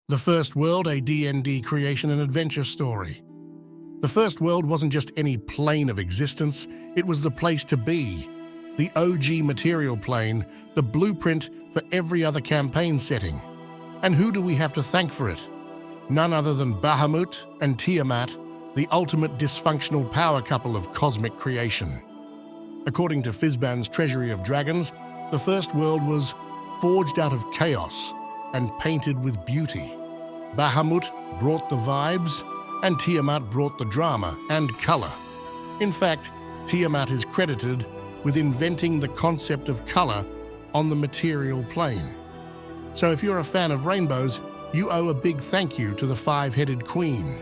The First World, a D&D creation and adventure story. The First World wasn't just any plane of existence, it was the place to be. The OG material plane, the blueprint for every other campaign setting. And who do we have to thank for it? None other than Bahamut and Tiamat, the ultimate dysfunctional power couple of cosmic creation. According to Fizban's Treasury of Dragons, the First World was forged out of chaos and painted with beauty. Bahamut brought the vibes, and Tiamat brought the drama and color. In fact, Tiamat is credited with inventing the concept of color on the material plane. So if you're a fan of rainbows, you owe a big thank you to the five-headed queen.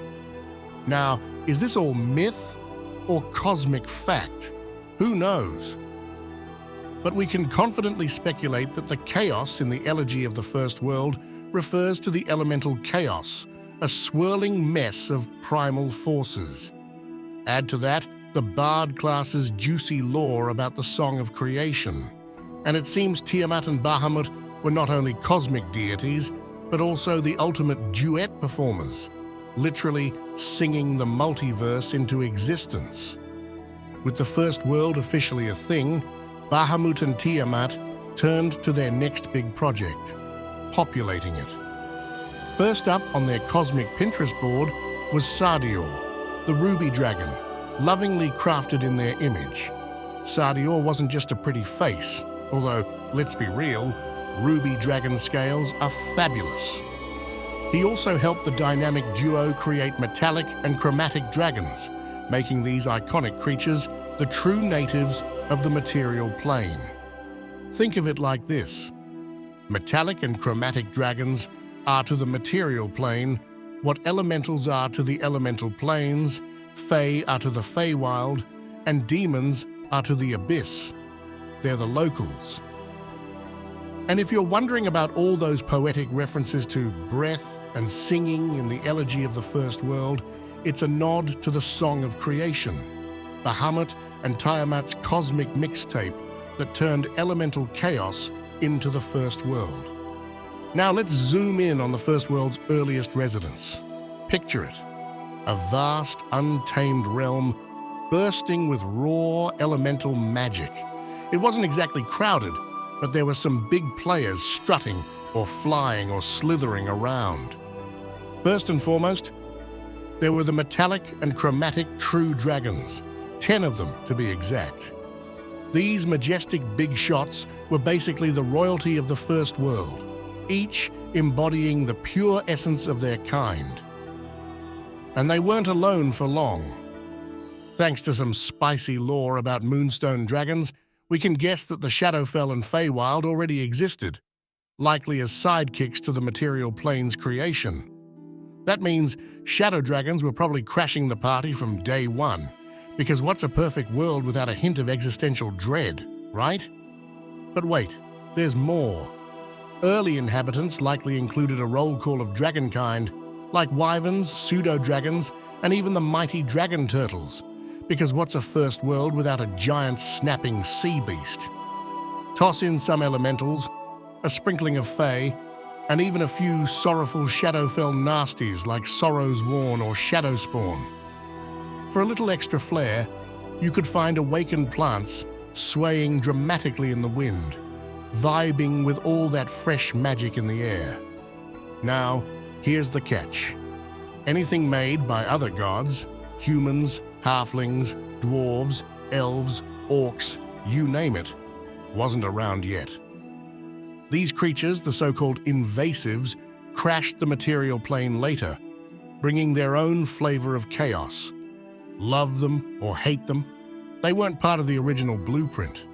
Now, is this all myth or cosmic fact? Who knows? But we can confidently speculate that the chaos in the elegy of the First World refers to the elemental chaos, a swirling mess of primal forces. Add to that the Bard class's juicy lore about the Song of Creation. And it seems Tiamat and Bahamut were not only cosmic deities, but also the ultimate duet performers, literally singing the multiverse into existence. With the First World officially a thing, Bahamut and Tiamat turned to their next big project, populating it. First up on their cosmic Pinterest board was Sardior, the ruby dragon, lovingly crafted in their image. Sardior wasn't just a pretty face, although, let's be real, ruby dragon scales are fabulous. He also helped the dynamic duo create Metallic and Chromatic Dragons, making these iconic creatures the true natives of the material plane. Think of it like this. Metallic and Chromatic Dragons are to the material plane what elementals are to the elemental planes, fae are to the Feywild, and demons are to the abyss. They're the locals. And if you're wondering about all those poetic references to breath and singing in the elegy of the First World, it's a nod to the Song of Creation, Bahamut and Tiamat's cosmic mixtape that turned elemental chaos into the First World. Now let's zoom in on the First World's earliest residents. Picture it, a vast, untamed realm bursting with raw elemental magic. It wasn't exactly crowded, but there were some big players strutting or flying or slithering around. First and foremost, there were the Metallic and Chromatic True Dragons, 10 of them to be exact. These majestic big shots were basically the royalty of the First World, each embodying the pure essence of their kind. And they weren't alone for long. Thanks to some spicy lore about moonstone dragons, we can guess that the Shadowfell and Feywild already existed, likely as sidekicks to the material plane's creation. That means shadow dragons were probably crashing the party from day one, because what's a perfect world without a hint of existential dread, right? But wait, there's more. Early inhabitants likely included a roll call of dragonkind, like wyverns, pseudo-dragons, and even the mighty dragon turtles, because what's a first world without a giant snapping sea beast? Toss in some elementals, a sprinkling of fae, and even a few sorrowful Shadowfell nasties like Sorrow's Worn or Shadowspawn. For a little extra flair, you could find awakened plants swaying dramatically in the wind, vibing with all that fresh magic in the air. Now, here's the catch. Anything made by other gods, humans, halflings, dwarves, elves, orcs, you name it, wasn't around yet. These creatures, the so-called invasives, crashed the material plane later, bringing their own flavor of chaos. Love them or hate them, they weren't part of the original blueprint.